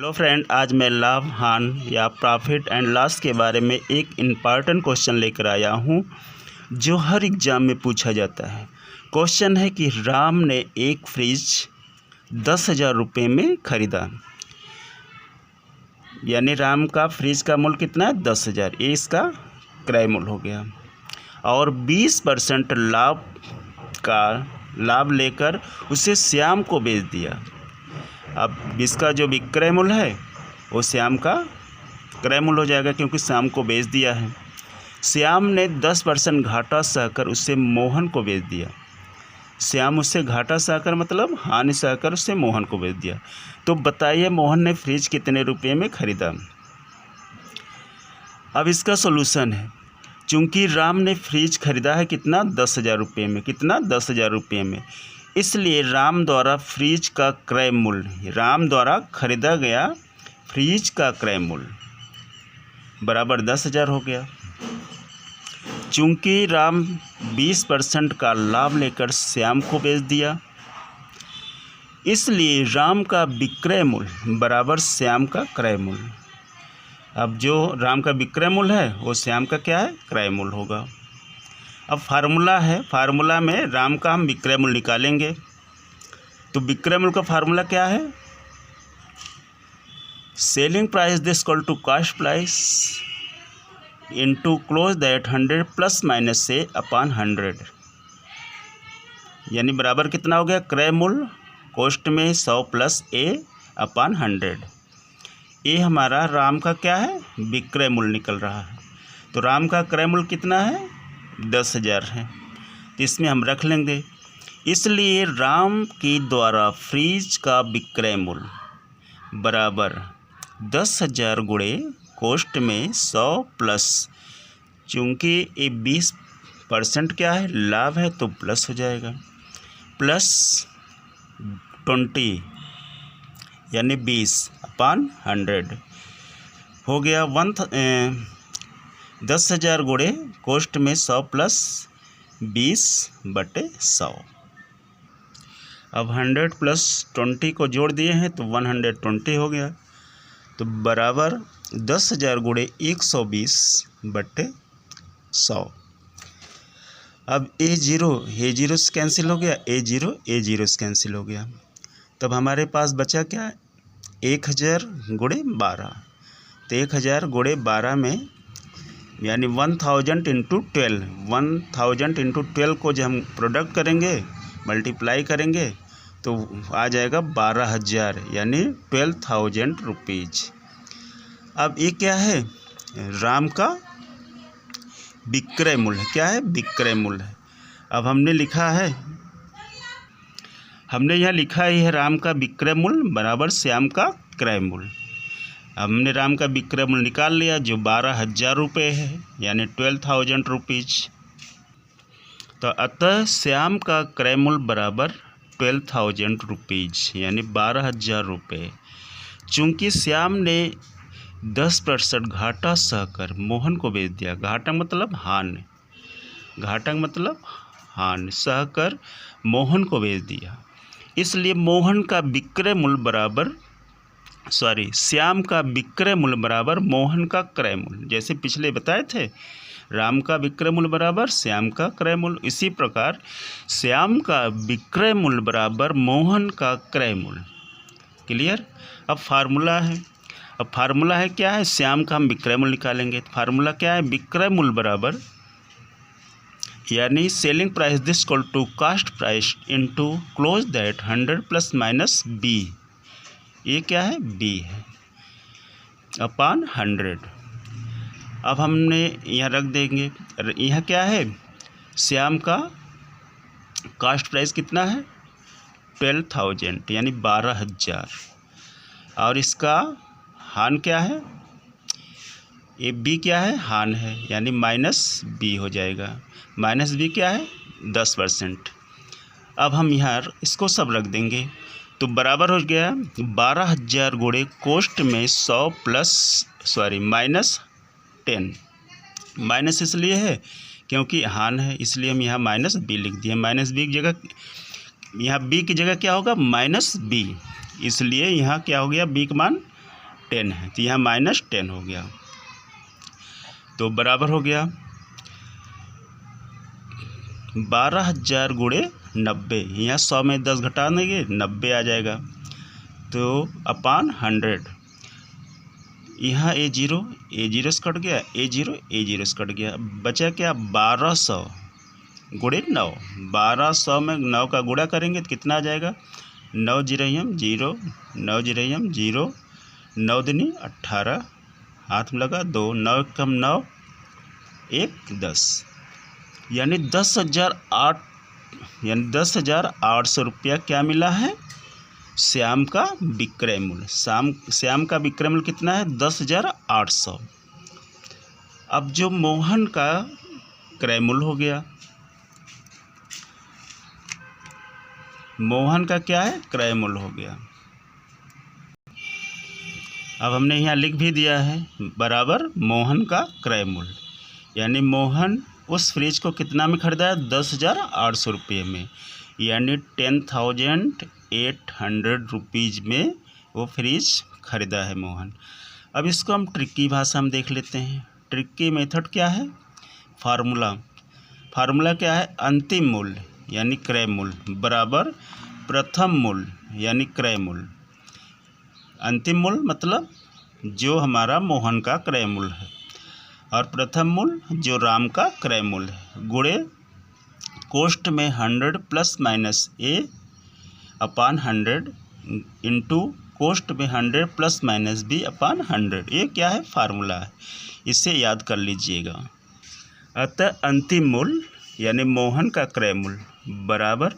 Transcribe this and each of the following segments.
Hello friend, आज मैं लाभ हान या प्रॉफिट एंड लॉस के बारे में एक इम्पॉर्टेंट क्वेश्चन लेकर आया हूँ जो हर एग्ज़ाम में पूछा जाता है। क्वेश्चन है कि राम ने एक फ्रिज 10,000 रुपये में ख़रीदा, यानी राम का फ्रिज का मूल्य कितना है 10,000, ये इसका क्रय मूल्य हो गया। और 20% लाभ लेकर उसे श्याम को बेच दिया। अब इसका जो विक्रय मूल्य है वो श्याम का क्रय मूल्य हो जाएगा, क्योंकि श्याम को बेच दिया है। श्याम ने 10% घाटा सहकर उसे मोहन को बेच दिया। श्याम उससे घाटा सहकर मतलब हानि सहकर उसे मोहन को बेच दिया। तो बताइए मोहन ने फ्रिज कितने रुपये में ख़रीदा। अब इसका सॉल्यूशन है, चूँकि राम ने फ्रिज खरीदा है कितना 10,000 रुपये में, कितना 10,000 रुपये में, इसलिए राम द्वारा फ्रिज का क्रय मूल्य, राम द्वारा खरीदा गया फ्रिज का क्रय मूल्य बराबर 10,000 हो गया। चूँकि राम 20% का लाभ लेकर श्याम को बेच दिया, इसलिए राम का विक्रय मूल्य बराबर श्याम का क्रय मूल्य। अब जो राम का विक्रय मूल्य है वो श्याम का क्या है, क्रय मूल्य होगा। अब फार्मूला है, फार्मूला में राम का हम विक्रय मूल्य निकालेंगे। तो विक्रय मूल्य का फार्मूला क्या है, selling price this equal to cost price into close that 100 plus minus से अपॉन 100, यानी बराबर कितना हो गया, क्रय मूल्य कॉस्ट में 100 प्लस ए अपॉन 100। ये हमारा राम का क्या है, विक्रय मूल्य निकल रहा है। तो राम का क्रय मूल्य कितना है, 10,000 है, तो इसमें हम रख लेंगे। इसलिए राम के द्वारा फ्रिज का विक्रय मूल्य बराबर 10,000 गुणे कॉस्ट में 100 प्लस, चूँकि ये 20% क्या है, लाभ है, तो प्लस हो जाएगा, प्लस 20 यानी 20 अपॉन 100 हो गया। 10,000 गुणे कॉस्ट में 100 प्लस 20/100। अब 100 प्लस 20 को जोड़ दिए हैं तो 120 हो गया। तो बराबर 10,000 गुणे 120/100। अब A0 से कैंसिल हो गया, A0 से कैंसिल हो गया। तब हमारे पास बचा क्या, 1000 गुणे 12। तो 1000 गुणे 12 में यानी 1000 इंटू 12, 1000 इंटू 12 को जब हम प्रोडक्ट करेंगे, मल्टीप्लाई करेंगे, तो आ जाएगा 12,000 यानी 12,000 रुपीज़। अब ये क्या है, राम का विक्रय मूल्य, क्या है, विक्रय मूल्य है। अब हमने लिखा है, हमने यहाँ लिखा ही है राम का विक्रय मूल्य बराबर श्याम का क्रय मूल्य। हमने राम का विक्रय मूल्य निकाल लिया जो 12,000 रुपये है, यानी 12,000 रुपीज़। तो अतः श्याम का क्रय मूल्य बराबर 12,000 रुपीज़ यानी 12,000 रुपये। चूँकि श्याम ने 10% घाटा सहकर मोहन को बेच दिया, घाटा मतलब हानि, घाटा मतलब हानि सहकर मोहन को बेच दिया, इसलिए मोहन का विक्रय मूल्य बराबर श्याम का विक्रय मूल्य बराबर मोहन का क्रय मूल्य। जैसे पिछले बताए थे, राम का विक्रय मूल्य बराबर श्याम का क्रय मूल्य, इसी प्रकार श्याम का विक्रय मूल्य बराबर मोहन का क्रय मूल्य। क्लियर। अब फार्मूला है, अब फार्मूला है क्या है, श्याम का हम विक्रय मूल्य निकालेंगे। तो फार्मूला क्या है, विक्रय मूल्य बराबर यानी selling price this equal to cost price into close that 100 plus minus B, ये क्या है, बी है, अपॉन 100। अब हमने यहाँ रख देंगे, यहाँ क्या है, श्याम का कॉस्ट प्राइस कितना है 12,000 यानी 12,000, और इसका हान क्या है, ये बी क्या है, हान है, यानी माइनस बी हो जाएगा। माइनस बी क्या है, 10%। अब हम यहाँ इसको सब रख देंगे तो बराबर हो गया 12,000 गुणे कॉस्ट में 100 प्लस माइनस 10। माइनस इसलिए है क्योंकि हान है, इसलिए हम यहाँ माइनस बी लिख दिए। माइनस बी की जगह, यहाँ बी की जगह क्या होगा, माइनस बी, इसलिए यहाँ क्या हो गया, बी का मान 10 है, तो यहाँ -10 हो गया, तो बराबर हो गया 12,000 गुणे 90। यहाँ 100 में 10 घटा देंगे 90 आ जाएगा, तो अपान 100। यहाँ A0 से कट गया, A0 से कट गया, बचा क्या 1200 गुणे 9। 1200 में 9 का गुणा करेंगे तो कितना आ जाएगा 9 जीरो 0, 9 जीरो 0, 9 दूनी 18, हाथ में लगा 2, 9 कम 9, 1 10, यानी 10,800 रुपया क्या मिला है श्याम का विक्रय मूल्य। श्याम का विक्रय मूल्य कितना है 10,800। अब जो मोहन का क्रय मूल्य हो गया, मोहन का क्या है क्रय मूल्य हो गया। अब हमने यहाँ लिख भी दिया है बराबर मोहन का क्रय मूल्य, यानी मोहन उस फ्रिज को कितना में खरीदा है 10,800 रुपये में, यानी 10,800 रुपीज़ में वो फ्रिज खरीदा है मोहन। अब इसको हम ट्रिकी भाषा में देख लेते हैं। ट्रिकी मेथड क्या है, फार्मूला क्या है, अंतिम मूल्य यानी क्रय मूल्य बराबर प्रथम मूल्य यानी क्रय मूल्य। अंतिम मूल्य मतलब जो हमारा मोहन का क्रय मूल्य है, और प्रथम मूल्य जो राम का क्रय मूल्य है, गुणे कोष्ठ में 100 plus minus A upon 100 into कोष्ठ में 100 प्लस माइनस B अपान 100। ये क्या है फार्मूला है, इसे याद कर लीजिएगा। अतः अंतिम मूल्य यानी मोहन का क्रय मूल्य बराबर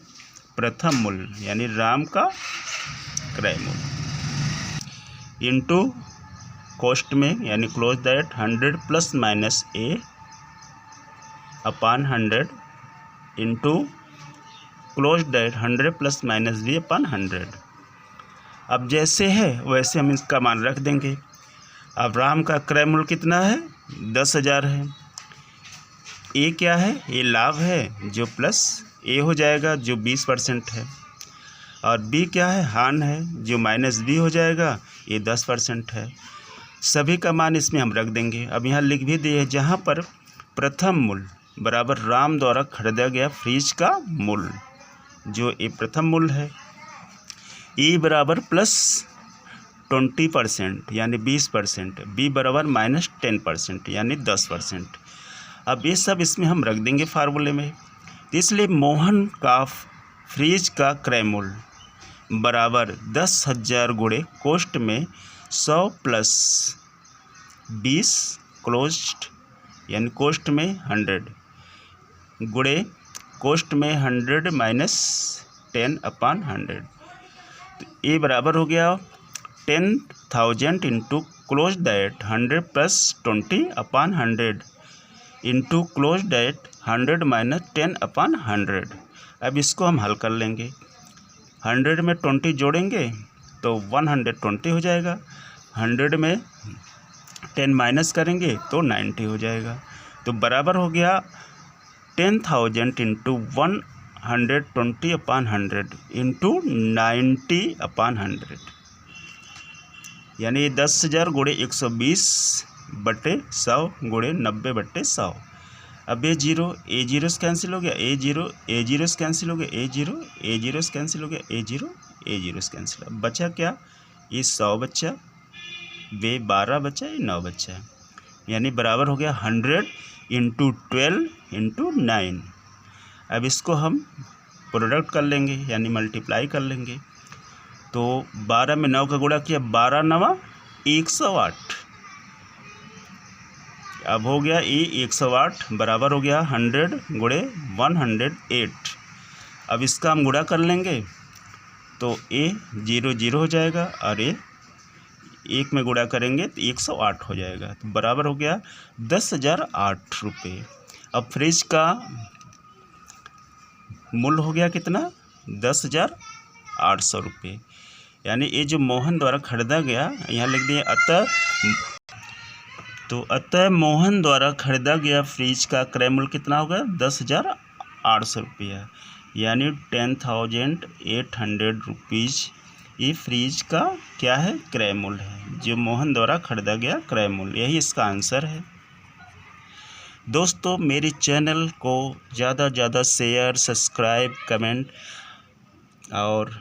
प्रथम मूल्य यानी राम का क्रय मूल्य इंटू कोष्ठ में यानी close that 100 plus minus A upon 100 into close that 100 plus minus B अपान 100। अब जैसे है वैसे हम इसका मान रख देंगे। अब राम का क्रय मूल्य कितना है 10,000 है। ए क्या है, ये लाभ है जो प्लस ए हो जाएगा जो 20% है, और बी क्या है हान है जो माइनस बी हो जाएगा, ये 10% है। सभी का मान इसमें हम रख देंगे। अब यहाँ लिख भी दिए जहाँ पर प्रथम मूल्य बराबर राम द्वारा खरीदा गया फ्रिज का मूल्य, जो ये प्रथम मूल्य है, ई बराबर प्लस 20% यानी 20%, बी बराबर माइनस 10% यानी 10%। अब ये सब इसमें हम रख देंगे फार्मूले में। इसलिए मोहन का फ्रिज का क्रय मूल्य बराबर 10,000 गुणे कोष्ठ में 100 प्लस 20 क्लोज्ड यानी कोष्ठ में 100 गुणे कोष्ठ में 100 माइनस 10 अपान 100। तो ये बराबर हो गया 10,000 into close that 100 plus 20 upon 100 into close that 100 minus 10 अपान 100। अब इसको हम हल कर लेंगे। 100 में 20 जोड़ेंगे तो 120 हो जाएगा, 100 में 10 माइनस करेंगे तो 90 हो जाएगा। तो बराबर हो गया 10,000 इंटू 120 अपान 100 इंटू 90 अपान 100, यानी 10,000 गुणे 120 बटे 100 गुणे 90 बटे 100। अब ए जीरो से कैंसिल हो गया, ए जीरो से कैंसिल हो गया, ए जीरो से कैंसिल हो गया, ए जीरो से कैंसिल। अब बचा क्या, ये 100 बचा, वे 12 बचा, ये 9 बचा, यानी बराबर हो गया 100 इंटू 12 इंटू 9। अब इसको हम प्रोडक्ट कर लेंगे यानी मल्टीप्लाई कर लेंगे। तो 12 में 9 का गुणा किया, 12 9 108। अब हो गया ये 108 बराबर हो गया 100 गुणे 108। अब इसका हम गुणा कर लेंगे तो ए 0 हो जाएगा और ए 1 में गुणा करेंगे तो 108 हो जाएगा। तो बराबर हो गया 10,008 रुपये। अब फ्रिज का मूल्य हो गया कितना 10,800 रुपये, यानी ये जो मोहन द्वारा खरीदा गया, यहाँ लिख दिए अतः मोहन द्वारा खरीदा गया फ्रिज का क्रय मूल्य कितना होगा 10,800 रुपया, यानी 10,800 रुपीज़ ये फ्रिज का क्या है, क्रय मूल्य है, जो मोहन द्वारा खरीदा गया क्रय मूल्य, यही इसका आंसर है। दोस्तों मेरे चैनल को ज़्यादा से ज़्यादा शेयर, सब्सक्राइब, कमेंट और